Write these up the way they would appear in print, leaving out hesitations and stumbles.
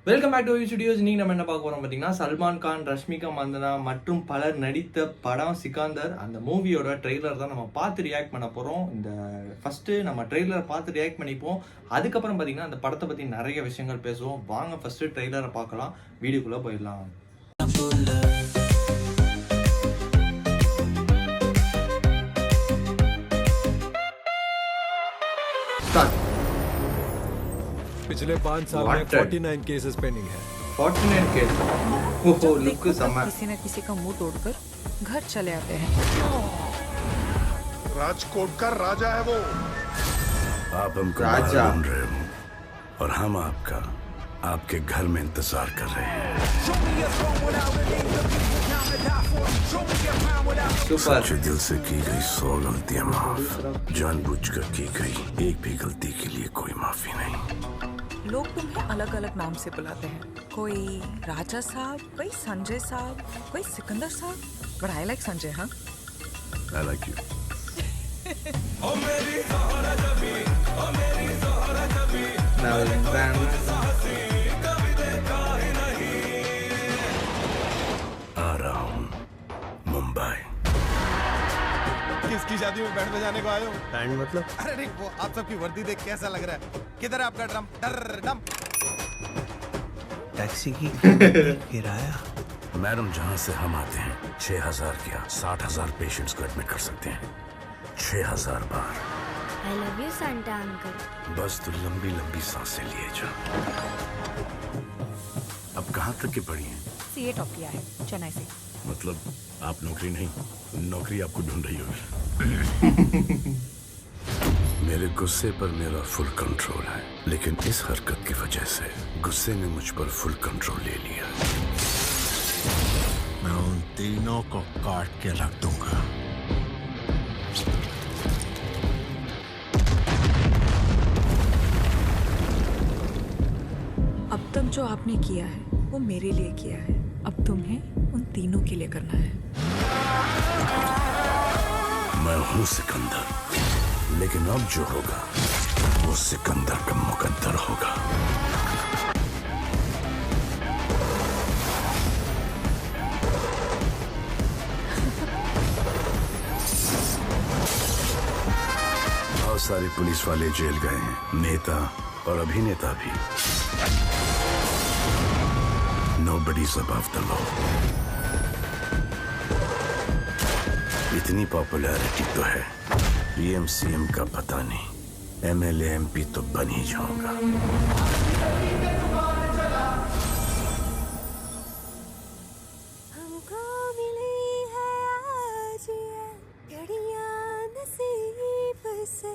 Welcome back to studios. இன்னைக்கு நம்ம என்ன பார்க்க போறோம் பார்த்தீங்கன்னா, சல்மான் கான், ரஷ்மிகா மந்தனா மற்றும் பலர் நடித்த படம் சிக்கந்தர். அந்த மூவியோட ட்ரெய்லர் தான் நம்ம பார்த்து ரியாக்ட் பண்ண போறோம். இந்த ஃபர்ஸ்ட் நம்ம ட்ரெய்லரை பார்த்து ரியாக்ட் பண்ணிப்போம். அதுக்கப்புறம் பார்த்தீங்கன்னா அந்த படத்தை பற்றி நிறைய விஷயங்கள் பேசுவோம். வாங்க ஃபர்ஸ்ட் ட்ரெய்லரை பார்க்கலாம், வீடியோக்குள்ள போயிடலாம். ஸ்டார்ட். पिछले 5 साल में 49 केसेस पेंडिंग है। 49 केस। ओहो, लुक समझ। किसी न किसी का मुंह तोड़कर घर चले आते हैं। राजकोट का राजा है वो। आप हमको राजा ढूंढ रहे हो और हम आपका आपके घर में इंतजार कर रहे हैं। सुपर। सच्चे दिल से की गई 100 गलतियां माफ, जानबूझकर की गई एक भी गलती के लिए कोई माफी नहीं। लोग तुम्हें अलग अलग नाम से बुलाते हैं, कोई राजा साहब, कोई संजय साहब, कोई सिकंदर साहब, बट आई लाइक संजय। हाँ, I like you. Now dance. आ रहा हूँ मुंबई। किसकी शादी में बैंड बजाने को आए हो? बैंड मतलब? अरे नहीं, वो आप सबकी वर्दी देख कैसा लग रहा है? किधर है आपका ड्रम? डम। टैक्सी की किराया। मैडम, जहाँ से हम आते हैं 6000 क्या 60,000 पेशेंट्स को एडमिट कर सकते हैं 6000 बार। I love you, Santa uncle. बस तो लंबी लंबी सांसें लिए जा। अब कहाँ तक की पढ़ी हैं? सीए टॉप किया है चेन्नई से। मतलब आप नौकरी नहीं, नौकरी आपको ढूंढ रही होगी। मेरे गुस्से पर मेरा फुल कंट्रोल है, लेकिन इस हरकत की वजह से गुस्से ने मुझ पर फुल कंट्रोल ले लिया। मैं उन तीनों को काट के रख दूंगा। अब तक जो आपने किया है वो मेरे लिए किया है, अब तुम्हें उन तीनों के लिए करना है। मैं हूँ सिकंदर, लेकिन अब जो होगा वो सिकंदर का मुकद्दर होगा। बहुत सारे पुलिस वाले जेल गए हैं, नेता और अभिनेता भी। Nobody's above the law. इतनी पॉपुलैरिटी तो है, पीएम सीएम का पता नहीं, एमएलए एमपी तो बन ही जाऊंगा। हमको मिली है आज ये घड़ियां नसीब से,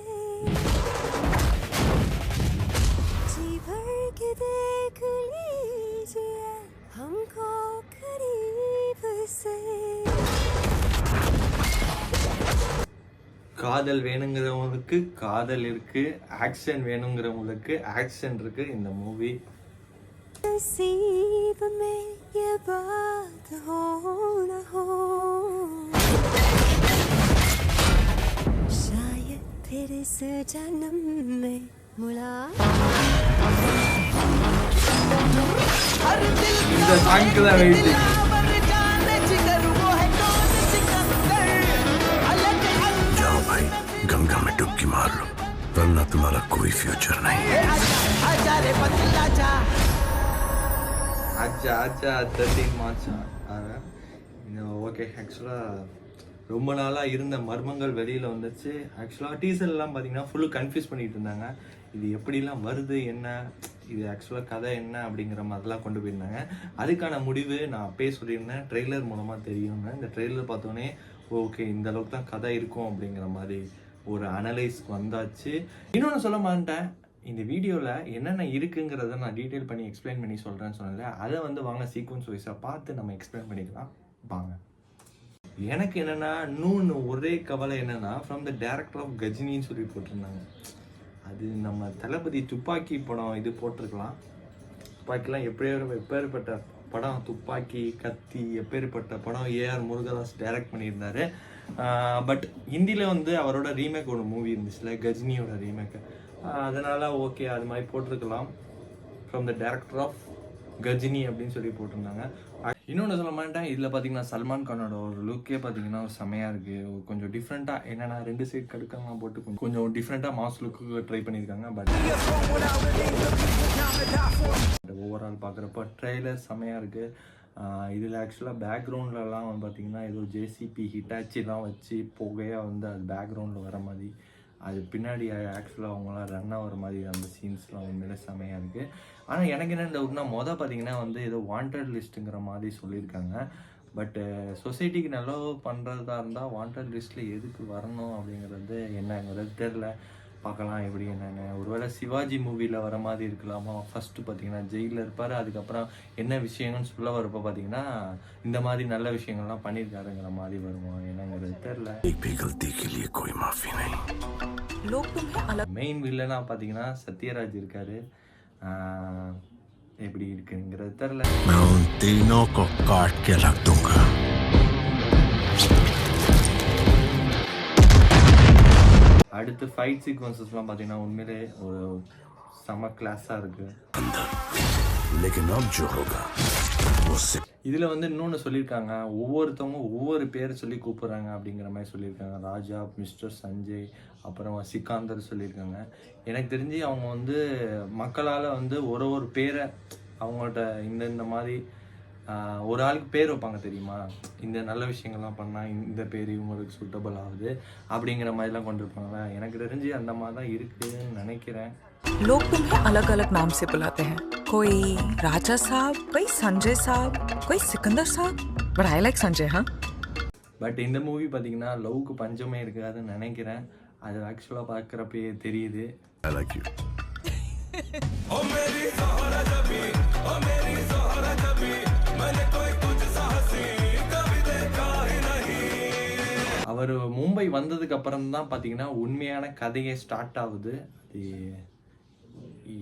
जी भर के देख लीजिए हमको करीब से। காதல் வேணுங்கிறவங்களுக்கு காதல் இருக்கு, ஆக்ஷன் வேணுங்கிறவங்களுக்கு ஆக்ஷன் இருக்கு இந்த மூவி. नसीब में ये बात हो न हो, शायद फिर इस जन्म में இந்த சாங்க்கு தான் வெயிட்டிங். जाओ भाई, गंगा में डुबकी मार लो, वरना तुम्हारा कोई फ्यूचर नहीं है। ஆச்சா 13 மார்ச். ஓகே, ஆக்சுவலாக ரொம்ப நாளாக இருந்த மர்மங்கள் வெளியில் வந்துச்சு. ஆக்சுவலாக டீசர்லாம் பார்த்தீங்கன்னா ஃபுல்லு கன்ஃபியூஸ் பண்ணிகிட்டு இருந்தாங்க. இது எப்படிலாம் வருது, என்ன இது ஆக்சுவலாக கதை என்ன அப்படிங்கிற மாதிரிலாம் கொண்டு போயிருந்தாங்க. அதுக்கான முடிவு நான் அப்பயே சொல்லியிருந்தேன், ட்ரெய்லர் மூலமாக தெரியுங்க. இந்த ட்ரெய்லர் பார்த்தோன்னே ஓகே இந்த அளவுக்கு தான் கதை இருக்கும் அப்படிங்கிற மாதிரி ஒரு அனலைஸ்க்கு வந்தாச்சு. இன்னொன்று சொல்ல மாட்டேன், இந்த வீடியோவில் என்னென்ன இருக்குங்கிறத நான் டீட்டெயில் பண்ணி எக்ஸ்பிளைன் பண்ணி சொல்கிறேன்னு சொன்னேன்ல, அதை வாங்க சீக்வன்ஸ் வைஸாக பார்த்து நம்ம எக்ஸ்பிளைன் பண்ணிக்கலாம் வாங்க. எனக்கு என்னென்னா இன்னொன்று ஒரே கவலை என்னென்னா, ஃப்ரம் த டேரக்டர் ஆஃப் கஜினின்னு சொல்லி போட்டிருந்தாங்க. அது நம்ம தளபதி துப்பாக்கி படம் இது போட்டிருக்கலாம். துப்பாக்கிலாம் எப்பேற்பட்ட படம், துப்பாக்கி, கத்தி, எப்பேற்பட்ட படம் ஏஆர் முருகதாஸ் டைரக்ட் பண்ணியிருந்தாரு. பட் ஹிந்தியில் அவரோட ரீமேக் ஒரு மூவி இருந்துச்சுல, கஜினியோட ரீமேக்கு. அதனால் ஓகே அது மாதிரி போட்டிருக்கலாம். From the director of Ghajini அப்படின்னு சொல்லி போட்டிருந்தாங்க. இன்னொன்று சொல்ல மாட்டேன், இதில் பார்த்தீங்கன்னா சல்மான் கானோட ஒரு லுக்கே பார்த்தீங்கன்னா ஒரு செமையாக இருக்குது. கொஞ்சம் டிஃப்ரெண்ட்டாக என்னென்னா 2 சைடு கடுக்கெல்லாம் போட்டு கொஞ்சம் டிஃப்ரெண்ட்டாக மாஸ் லுக்கு ட்ரை பண்ணியிருக்காங்க. பட் ஓவரால் பார்க்குறப்ப ட்ரெய்லர் செமையாக இருக்குது. இதில் ஆக்சுவலாக பேக்ரவுண்ட்லலாம் வந்து பார்த்திங்கன்னா ஏதோ ஜேசிபி ஹிட்டாச்சிலாம் வச்சு புகையாக வந்து அது பேக்ரவுண்டில் வர மாதிரி, அது பின்னாடி ஆக்சுவலாக அவங்களாம் ரன் ஆகிற மாதிரி அந்த சீன்ஸ்லாம் உண்மையிலே செமையாக இருக்குது. ஆனால் எனக்கு என்ன டவுட்னா பார்த்தீங்கன்னா வந்து ஏதோ வாண்டட் லிஸ்ட்டுங்கிற மாதிரி சொல்லியிருக்காங்க. பட்டு சொசைட்டிக்கு நல்லது பண்ணுறதா இருந்தால் வாண்டட் லிஸ்ட்டில் எதுக்கு வரணும் அப்படிங்கிறது என்னங்கிறது தெரில. பார்க்கலாம் எப்படி என்னென்னு. ஒருவேளை சிவாஜி மூவியில் வர மாதிரி இருக்கலாமா? ஃபஸ்ட்டு பார்த்தீங்கன்னா ஜெயிலில் இருப்பார், அதுக்கப்புறம் என்ன விஷயங்கள்னு சொல்ல வரப்போ பார்த்தீங்கன்னா இந்த மாதிரி நல்ல விஷயங்கள்லாம் பண்ணியிருக்காருங்கிற மாதிரி வருமா என்னங்கிறது தெரில. மெயின் வில்லனாக பார்த்தீங்கன்னா சத்யராஜ் இருக்கார். எப்படி இருக்குங்கிறது தெரில. मैं उन तीनों को काट के रख दूंगा. அடுத்து ஃபைட் சீக்வன்சஸ்லாம் பார்த்தீங்கன்னா உண்மையிலே ஒரு செம கிளாஸாக இருக்குது. இதில் வந்து இன்னொன்று சொல்லியிருக்காங்க, ஒவ்வொருத்தவங்க ஒவ்வொரு பேர் சொல்லி கூப்பிட்றாங்க அப்படிங்கிற மாதிரி சொல்லியிருக்காங்க. ராஜா, மிஸ்டர் சஞ்சய், அப்புறம் சிக்காந்தர் சொல்லியிருக்காங்க. எனக்கு தெரிஞ்சு அவங்க வந்து மக்களால் வந்து ஒரு பேரை அவங்கள்ட்ட இந்த மாதிரி ஒரு ஆளுக்கு பேர் வைப்பாங்க தெரியுமா, இந்த நல்ல விஷயங்கள்லாம் பண்ணால் இந்த பேர் இவங்களுக்கு சூட்டபிள் ஆகுது அப்படிங்கிற மாதிரிலாம் கொண்டு இருப்பாங்களா. எனக்கு தெரிஞ்சு அந்த மாதிரி தான் இருக்குதுன்னு நினைக்கிறேன். लोग तुम्हें अलग अलग नाम से बुलाते हैं. कोई राजा साहब, कोई संजय साहब, कोई सिकंदर साहब. But I like Sanjay, huh? But இந்த மூவி பார்த்தீங்கன்னா லவ்க்கு பஞ்சமே இருக்காதுன்னு நினைக்கிறேன். அது ஆக்சுவலாக பார்க்குறப்பே தெரியுது. I like you. அவர் மும்பை வந்ததுக்கு அப்புறம் தான் பார்த்தீங்கன்னா உண்மையான கதையே ஸ்டார்ட் ஆகுது. அது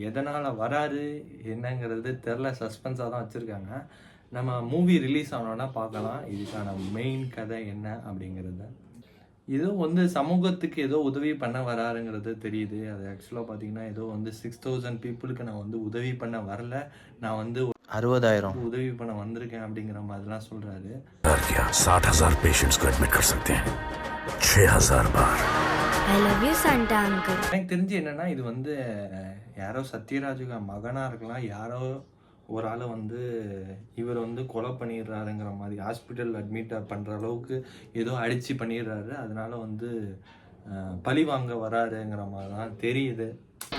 எதனால் வராரு என்னங்கிறது தெரில, சஸ்பென்ஸாக தான் வச்சுருக்காங்க. நம்ம மூவி ரிலீஸ் ஆனோன்னா பார்க்கலாம் இதுக்கான மெயின் கதை என்ன அப்படிங்கிறத. ஏதோ வந்து சமூகத்துக்கு ஏதோ உதவி பண்ண வராருங்கிறது தெரியுது. அது ஆக்சுவலாக பார்த்தீங்கன்னா ஏதோ வந்து 6000 பீப்புளுக்கு நான் வந்து உதவி பண்ண வரல, நான் வந்து 60,000 உதவி பண்ண வந்திருக்கேன் அப்படிங்கிற மாதிரிலாம் சொல்கிறாரு. 60,000 पेशेंट्स को एडमिट कर सकते हैं 6,000 बार. I love you, Santa uncle. எனக்கு தெரிஞ்சு என்னன்னா இது வந்து யாரோ சத்யராஜுக்கு மகனாக இருக்கலாம், யாரோ ஒரு ஆள் வந்து இவர் வந்து கொலை பண்ணிடுறாருங்கிற மாதிரி ஹாஸ்பிட்டல் அட்மிட் பண்ணுற அளவுக்கு ஏதோ அடித்து பண்ணிடுறாரு. அதனால வந்து பழி வாங்க வராருங்கிற மாதிரி தான் தெரியுது.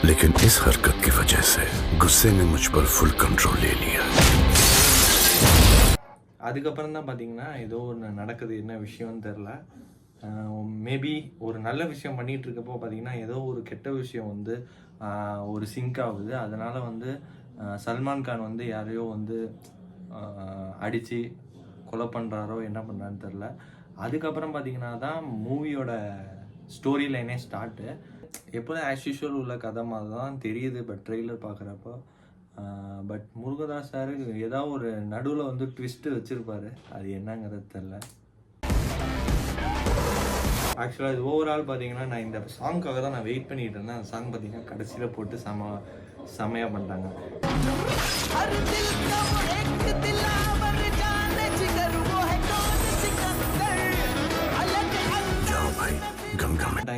लेकिन इस हरकत की वजह से गुस्से ने मुझ पर फुल कंट्रोल ले लिया. அதுக்கப்புறம் தான் பார்த்தீங்கன்னா ஏதோ ஒன்று நடக்குது, என்ன விஷயம்னு தெரில. மேபி ஒரு நல்ல விஷயம் பண்ணிகிட்டு இருக்கப்போ பார்த்தீங்கன்னா ஏதோ ஒரு கெட்ட விஷயம் வந்து ஒரு சிங்க் ஆகுது. அதனால் வந்து சல்மான் கான் வந்து யாரையோ வந்து அடித்து கொலை பண்ணுறாரோ என்ன பண்ணுறான்னு தெரில. அதுக்கப்புறம் பார்த்தீங்கன்னா தான் மூவியோட ஸ்டோரி லைனே ஸ்டார்ட்டு. எப்போதும் ஆஸ் யூஷுவல் உள்ள கதை மாதிரி தான் தெரியுது பட் ட்ரெய்லர் பார்க்குறப்போ. பட் முருகதாஸ் சார் ஏதாவது ஒரு நடுவில் வந்து ட்விஸ்ட்டு வச்சுருப்பாரு, அது என்னங்கிறது தெரில. ஆக்சுவலாக இது ஓவரால் பார்த்தீங்கன்னா நான் இந்த சாங்க்காக தான் நான் வெயிட் பண்ணிகிட்டு இருந்தேன். அந்த சாங் பார்த்தீங்கன்னா கடைசியில் போட்டு செமையாக பண்ணிட்டாங்க.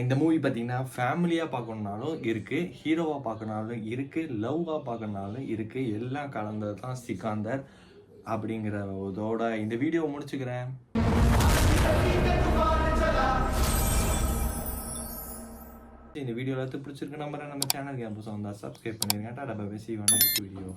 இந்த மூவி பார்த்தீங்கன்னா ஃபேமிலியாக பார்க்கணுன்னாலும் இருக்குது, ஹீரோவாக பார்க்கணுனாலும் இருக்குது, லவ்வாக பார்க்கணுனாலும் இருக்குது, எல்லாம் கலந்தது தான் சிக்காந்தர் அப்படிங்கிற இதோட இந்த வீடியோ முடிச்சுக்கிறேன். இந்த வீடியோ எல்லாத்தையும் பிடிச்சிருக்கு நம்புறேன். நம்ம சேனலுக்கு புதுசாக வந்தால் சப்ஸ்கிரைப் பண்ணிடுங்க. Tata bye bye, see you on next video.